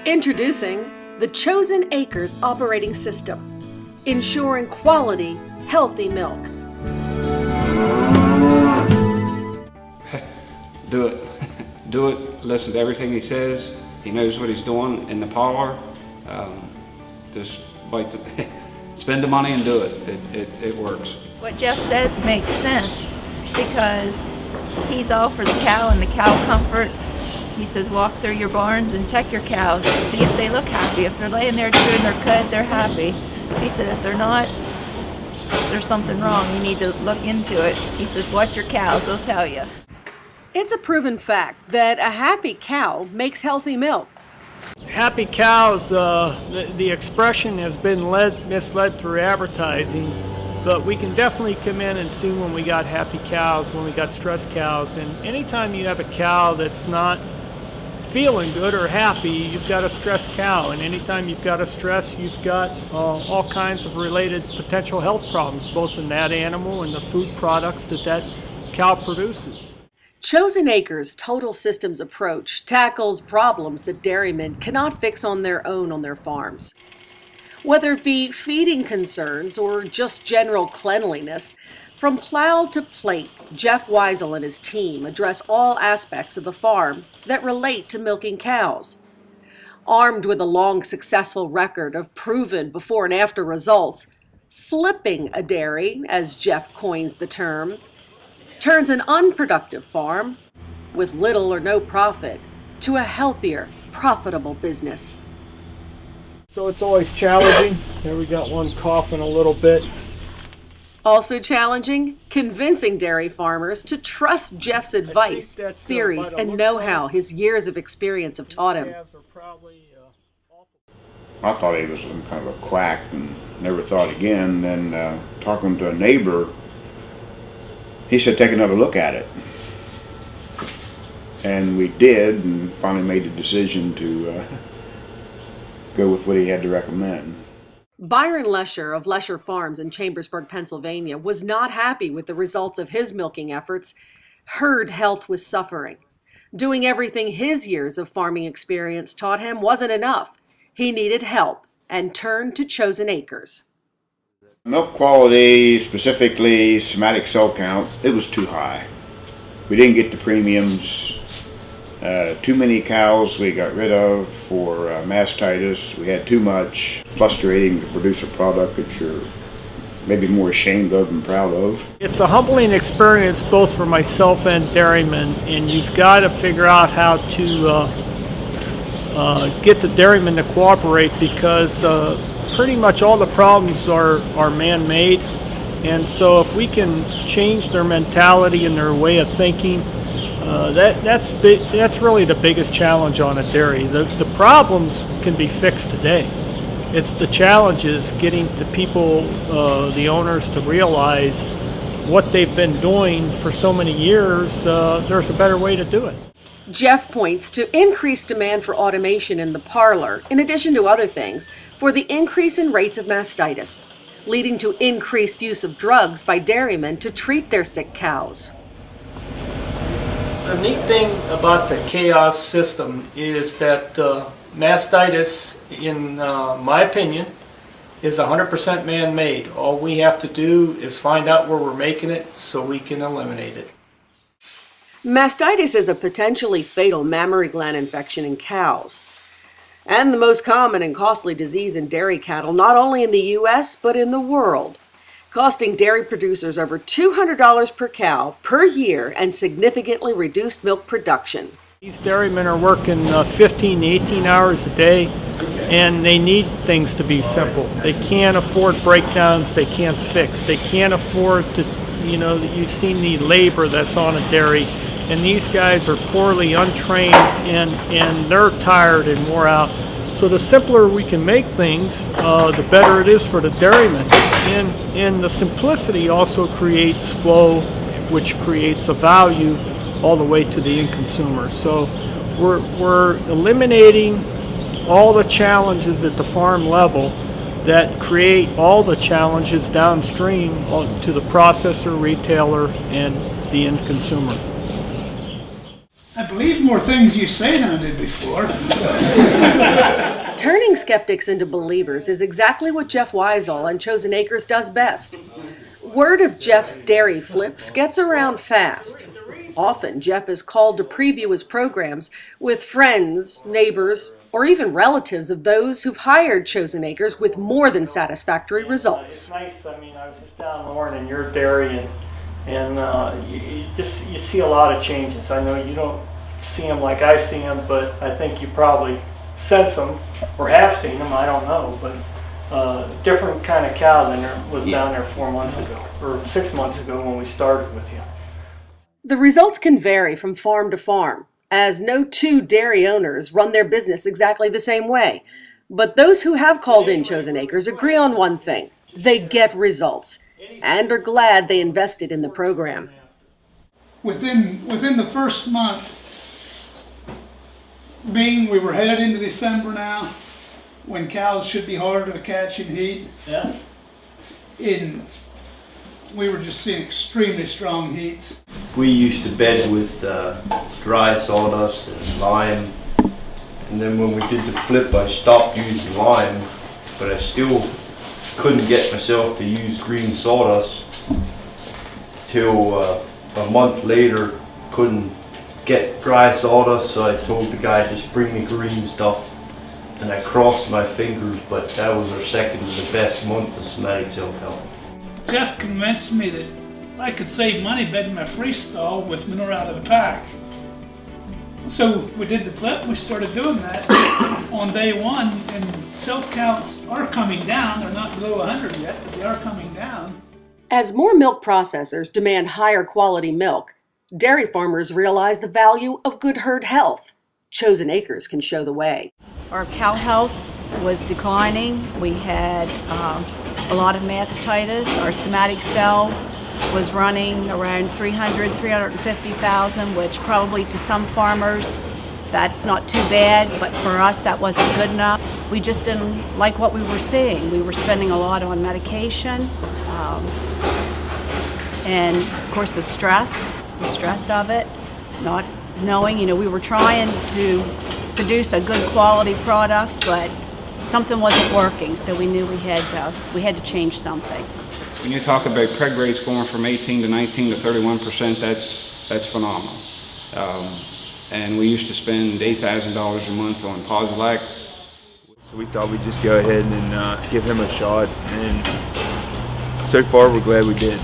Introducing the Chosen Acres operating system, ensuring quality, healthy milk. Do it. Do it. Listen to everything he says. He knows what he's doing in the parlor. Just bite the, spend the money and do it. It works. What Jeff says makes sense because he's all for the cow and the cow comfort. He says walk through your barns and check your cows, see if they look happy. If they're laying there doing their cud, they're happy. He said if they're not, there's something wrong. You need to look into it. He says watch your cows, they'll tell you. It's a proven fact that a happy cow makes healthy milk. Happy cows, the expression has been misled through advertising, but we can definitely come in and see when we got happy cows, when we got stressed cows. And anytime you have a cow that's not feeling good or happy, you've got a stressed cow. And anytime you've got a stress, you've got all kinds of related potential health problems, both in that animal and the food products that cow produces. Chosen Acres' total systems approach tackles problems that dairymen cannot fix on their own on their farms. Whether it be feeding concerns or just general cleanliness, from plow to plate, Jeff Weisel and his team address all aspects of the farm that relate to milking cows. Armed with a long, successful record of proven before and after results, flipping a dairy, as Jeff coins the term, turns an unproductive farm with little or no profit to a healthier, profitable business. So it's always challenging. There we got one coughing a little bit. Also challenging, convincing dairy farmers to trust Jeff's advice, theories, and know-how his years of experience have taught him. I thought he was some kind of a quack and never thought again. Then talking to a neighbor, he said take another look at it. And we did, and finally made the decision to go with what he had to recommend. Byron Lesher of Lesher Farms in Chambersburg, Pennsylvania, was not happy with the results of his milking efforts. Herd health was suffering. Doing everything his years of farming experience taught him wasn't enough. He needed help and turned to Chosen Acres. Milk quality, specifically somatic cell count, it was too high. We didn't get the premiums. Too many cows we got rid of for mastitis. We had too much, frustrating to produce a product that you're maybe more ashamed of than proud of. It's a humbling experience both for myself and dairymen, and you've got to figure out how to get the dairymen to cooperate because pretty much all the problems are man-made. And so if we can change their mentality and their way of thinking, that's really the biggest challenge on a dairy. The problems can be fixed today. It's the challenges getting to people, the owners, to realize what they've been doing for so many years. There's a better way to do it. Jeff points to increased demand for automation in the parlor, in addition to other things, for the increase in rates of mastitis, leading to increased use of drugs by dairymen to treat their sick cows. The neat thing about the chaos system is that mastitis, in my opinion, is 100% man-made. All we have to do is find out where we're making it so we can eliminate it. Mastitis is a potentially fatal mammary gland infection in cows, and the most common and costly disease in dairy cattle, not only in the U.S., but in the world, costing dairy producers over $200 per cow per year and significantly reduced milk production. These dairymen are working 15 to 18 hours a day, and they need things to be simple. They can't afford breakdowns, they can't fix. They can't afford to, you've seen the labor that's on a dairy, and these guys are poorly untrained and they're tired and wore out. So the simpler we can make things, the better it is for the dairymen. And the simplicity also creates flow, which creates a value all the way to the end consumer. So we're eliminating all the challenges at the farm level that create all the challenges downstream to the processor, retailer, and the end consumer. I believe more things you say than I did before. Turning skeptics into believers is exactly what Jeff Weisel and Chosen Acres does best. Word of Jeff's dairy flips gets around fast. Often, Jeff is called to preview his programs with friends, neighbors, or even relatives of those who've hired Chosen Acres with more than satisfactory results. It's nice. I mean, I was just down Lauren in your dairy, and you see a lot of changes. I know you don't see them like I see them, but I think you probably sense them or have seen them. I don't know, but different kind of cow than there was down there 4 months ago or 6 months ago when we started with you. The results can vary from farm to farm, as no two dairy owners run their business exactly the same way. But those who have called in Chosen Acres agree on one thing: they get results, and are glad they invested in the program. Within the first month, being we were headed into December now, when cows should be harder to catch in heat, we were just seeing extremely strong heats. We used to bed with dry sawdust and lime, and then when we did the flip I stopped using lime, but I still couldn't get myself to use green sawdust till a month later. Couldn't get dry sawdust, so I told the guy just bring me green stuff, and I crossed my fingers, but that was our second to the best month of somatic cell count. Jeff convinced me that I could save money bedding my freestall with manure out of the pack. So we did the flip, we started doing that on day one, and cell counts are coming down. They're not below 100 yet, but they are coming down. As more milk processors demand higher quality milk, dairy farmers realize the value of good herd health. Chosen Acres can show the way. Our cow health was declining. We had a lot of mastitis. Our somatic cell was running around 350,000, which probably to some farmers that's not too bad, but for us that wasn't good enough. We just didn't like what we were seeing. We were spending a lot on medication, and of course the stress of it, not knowing, we were trying to produce a good quality product, but something wasn't working, so we knew we had to change something. When you talk about preg rates going from 18 to 19 to 31%, that's phenomenal. And we used to spend $8,000 a month on Posilac. So we thought we'd just go ahead and give him a shot, and so far we're glad we did.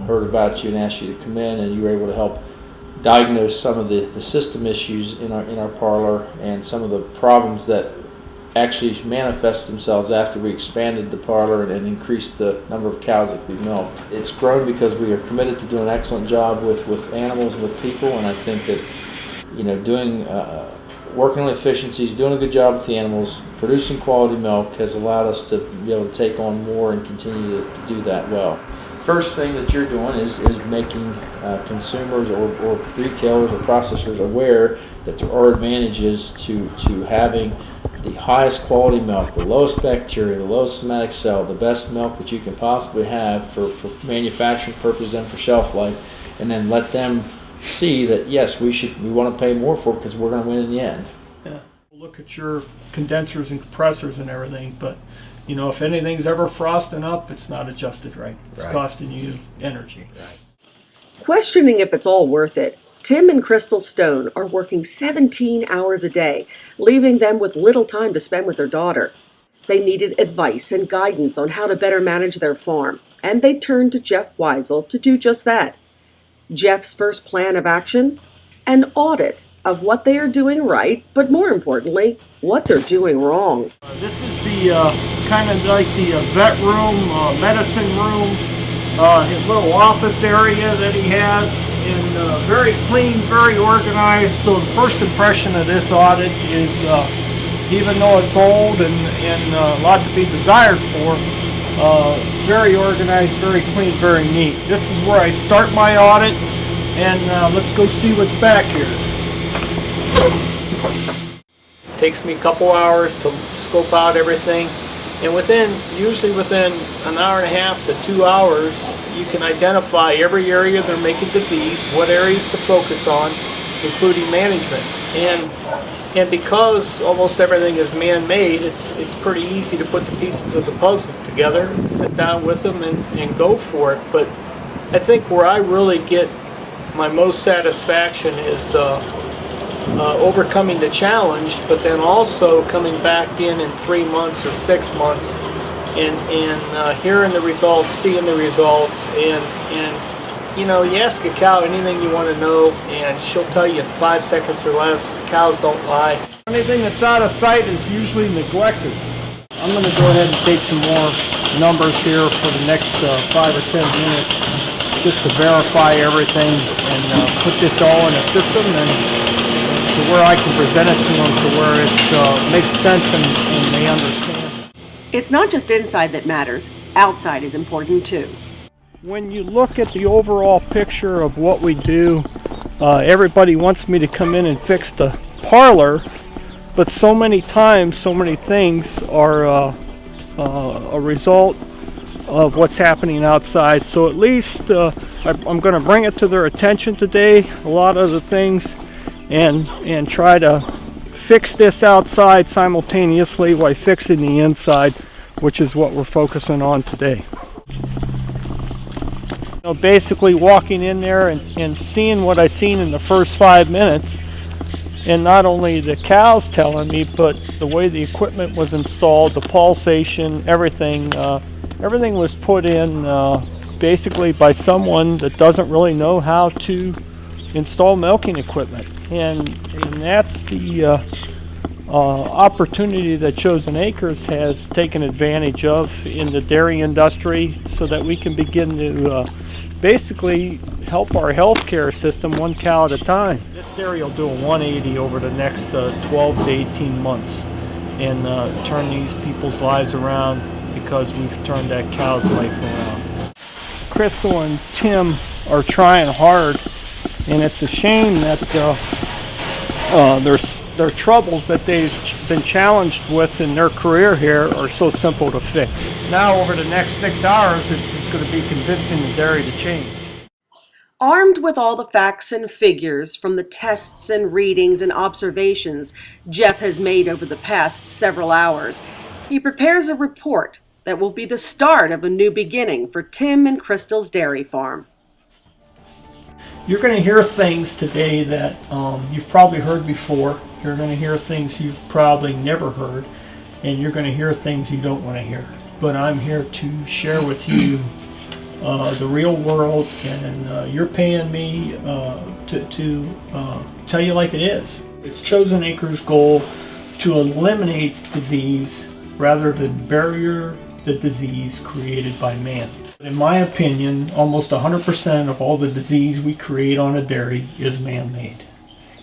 Heard about you and asked you to come in, and you were able to help diagnose some of the system issues in our parlor and some of the problems that actually manifest themselves after we expanded the parlor and increased the number of cows that we milked. It's grown because we are committed to doing an excellent job with animals and with people, and I think that doing working on efficiencies, doing a good job with the animals, producing quality milk has allowed us to be able to take on more and continue to do that well. First thing that you're doing is making consumers or retailers or processors aware that there are advantages to having the highest quality milk, the lowest bacteria, the lowest somatic cell, the best milk that you can possibly have for manufacturing purposes and for shelf life, and then let them see that yes, we want to pay more for it because we're going to win in the end. Yeah. Look at your condensers and compressors and everything, but if anything's ever frosting up, it's not adjusted right. It's costing you energy. Questioning if it's all worth it, Tim and Crystal Stone are working 17 hours a day, leaving them with little time to spend with their daughter. They needed advice and guidance on how to better manage their farm, and they turned to Jeff Weisel to do just that. Jeff's first plan of action? An audit of what they are doing right, but more importantly, what they're doing wrong. This is the kind of like the vet room, medicine room, little office area that he has, and very clean, very organized. So the first impression of this audit is, even though it's old and a lot to be desired for, very organized, very clean, very neat. This is where I start my audit, and let's go see what's back here. Takes me a couple hours to scope out everything. And usually within an hour and a half to 2 hours, you can identify every area they're making disease, what areas to focus on, including management. And because almost everything is man-made, it's pretty easy to put the pieces of the puzzle together, sit down with them and go for it. But I think where I really get my most satisfaction is overcoming the challenge, but then also coming back in 3 months or 6 months and hearing the results, seeing the results, and you know, you ask a cow anything you want to know and she'll tell you in 5 seconds or less. Cows don't lie. Anything that's out of sight is usually neglected. I'm going to go ahead and take some more numbers here for the next 5 or 10 minutes just to verify everything and put this all in a system and to where I can present it to them to where it makes sense and they understand. It's not just inside that matters, outside is important too. When you look at the overall picture of what we do, everybody wants me to come in and fix the parlor, but so many times, so many things are a result of what's happening outside. So at least I'm going to bring it to their attention today, a lot of the things, and try to fix this outside simultaneously while fixing the inside, which is what we're focusing on today. You know, basically walking in there and seeing what I seen in the first 5 minutes, and not only the cows telling me, but the way the equipment was installed, the pulsation, everything was put in basically by someone that doesn't really know how to install milking equipment, and that's the opportunity that Chosen Acres has taken advantage of in the dairy industry, so that we can begin to basically help our healthcare system one cow at a time. This dairy will do a 180 over the next 12 to 18 months and turn these people's lives around, because we've turned that cow's life around. Crystal and Tim are trying hard, and it's a shame that their troubles that they've been challenged with in their career here are so simple to fix. Now over the next 6 hours, it's just going to be convincing the dairy to change. Armed with all the facts and figures from the tests and readings and observations Jeff has made over the past several hours, he prepares a report that will be the start of a new beginning for Tim and Crystal's dairy farm. You're going to hear things today that you've probably heard before. You're going to hear things you've probably never heard, and you're going to hear things you don't want to hear. But I'm here to share with you the real world, and you're paying me to tell you like it is. It's Chosen Acres' goal to eliminate disease rather than bury the disease created by man. In my opinion, almost 100% of all the disease we create on a dairy is man-made.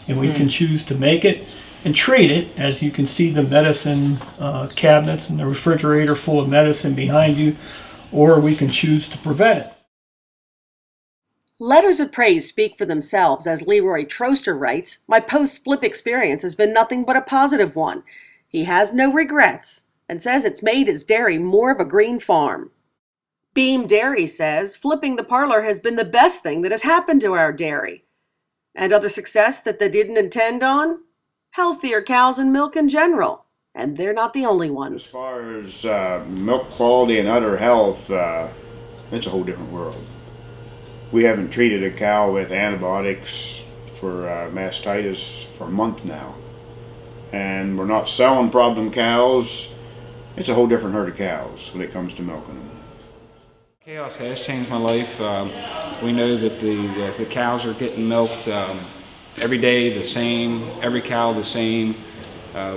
And we can choose to make it and treat it, as you can see the medicine cabinets and the refrigerator full of medicine behind you, or we can choose to prevent it. Letters of praise speak for themselves, as Leroy Troster writes, "My post-flip experience has been nothing but a positive one. He has no regrets and says it's made his dairy more of a green farm." Beam Dairy says flipping the parlor has been the best thing that has happened to our dairy. And other success that they didn't intend on? Healthier cows and milk in general. And they're not the only ones. As far as milk quality and udder health, it's a whole different world. We haven't treated a cow with antibiotics for mastitis for a month now. And we're not selling problem cows. It's a whole different herd of cows when it comes to milking them. Chaos has changed my life. We know that the cows are getting milked every day the same, every cow the same.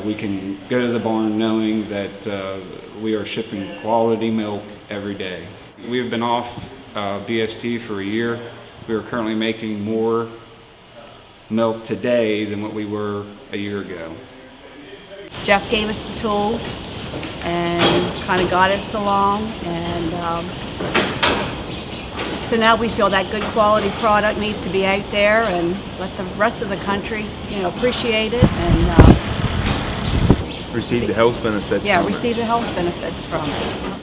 We can go to the barn knowing that we are shipping quality milk every day. We have been off BST for a year. We are currently making more milk today than what we were a year ago. Jeff gave us the tools and kind of got us along, and so now we feel that good quality product needs to be out there and let the rest of the country, appreciate it and receive the health benefits. Yeah, from it. receive the health benefits from it.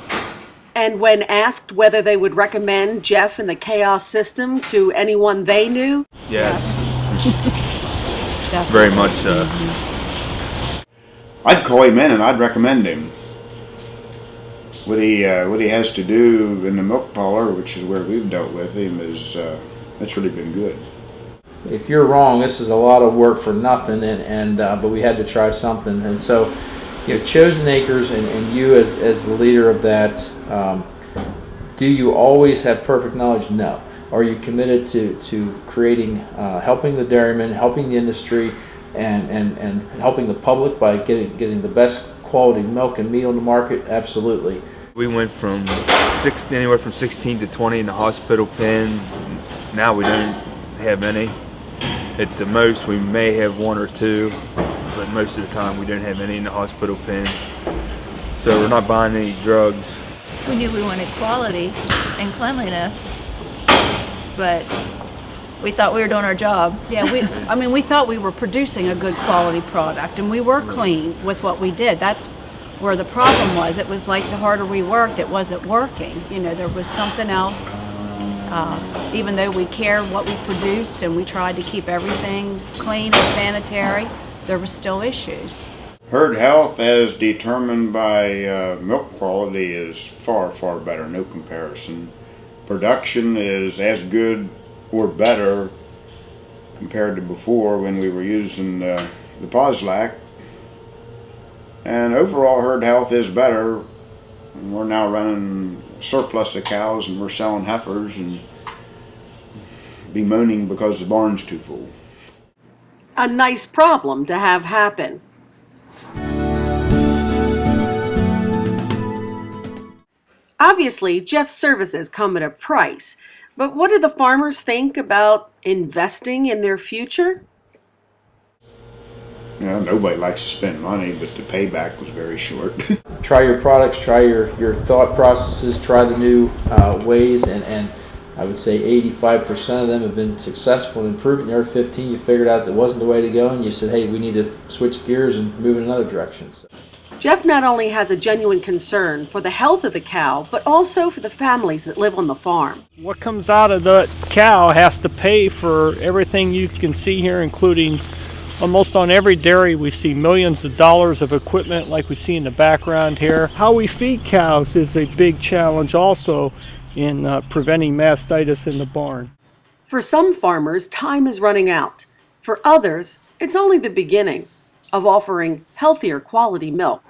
And when asked whether they would recommend Jeff and the Chaos system to anyone they knew, Yes, Definitely. very much so. I'd call him in and I'd recommend him. What he has to do in the milk parlor, which is where we've dealt with him, is that's really been good. If you're wrong, this is a lot of work for nothing, but we had to try something. And so, Chosen Acres and you as the leader of that, do you always have perfect knowledge? No. Are you committed to creating, helping the dairymen, helping the industry, and helping the public by getting the best quality milk and meat on the market? Absolutely. We went from anywhere from 16 to 20 in the hospital pen. Now we don't have any. At the most, we may have one or two, but most of the time we don't have any in the hospital pen. So we're not buying any drugs. We knew we wanted quality and cleanliness, but we thought we were doing our job. Yeah, we thought we were producing a good quality product, and we were clean with what we did. That's where the problem was. It was like the harder we worked, it wasn't working. There was something else. Even though we cared what we produced and we tried to keep everything clean and sanitary, there were still issues. Herd health as determined by milk quality is far, far better, no comparison. Production is as good or better compared to before when we were using the Poslac. And overall herd health is better. We're now running surplus of cows and we're selling heifers and bemoaning because the barn's too full. a nice problem to have happen. Obviously, Jeff's services come at a price, but what do the farmers think about investing in their future? Nobody likes to spend money, but the payback was very short. Try your products, try your thought processes, try the new ways, and I would say 85% of them have been successful in improving. There are 15 you figured out that wasn't the way to go, and you said, hey, we need to switch gears and move in another direction. So. Jeff not only has a genuine concern for the health of the cow, but also for the families that live on the farm. What comes out of the cow has to pay for everything you can see here, including almost on every dairy we see millions of dollars of equipment like we see in the background here. How we feed cows is a big challenge also in preventing mastitis in the barn. For some farmers, time is running out. For others, it's only the beginning of offering healthier quality milk.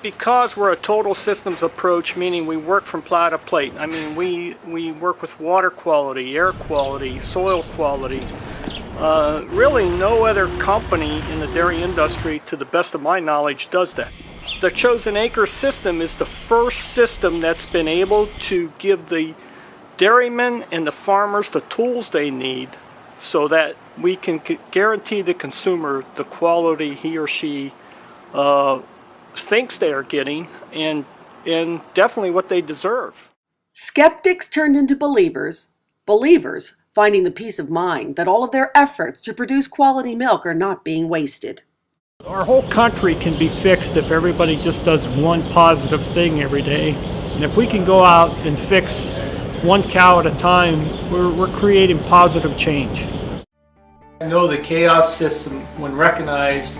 Because we're a total systems approach, meaning we work from plow to plate. I mean, we work with water quality, air quality, soil quality. Really no other company in the dairy industry, to the best of my knowledge, does that. The Chosen Acre system is the first system that's been able to give the dairymen and the farmers the tools they need so that we can guarantee the consumer the quality he or she thinks they are getting and definitely what they deserve. Skeptics turned into believers, believers finding the peace of mind that all of their efforts to produce quality milk are not being wasted. Our whole country can be fixed if everybody just does one positive thing every day. And if we can go out and fix one cow at a time, we're creating positive change. I know the chaos system, when recognized,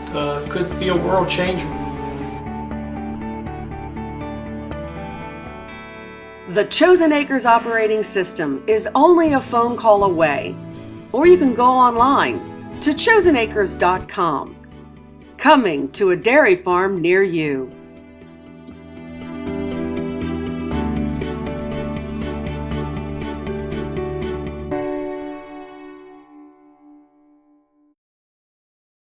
could be a world changer. The Chosen Acres operating system is only a phone call away, or you can go online to chosenacres.com. Coming to a dairy farm near you.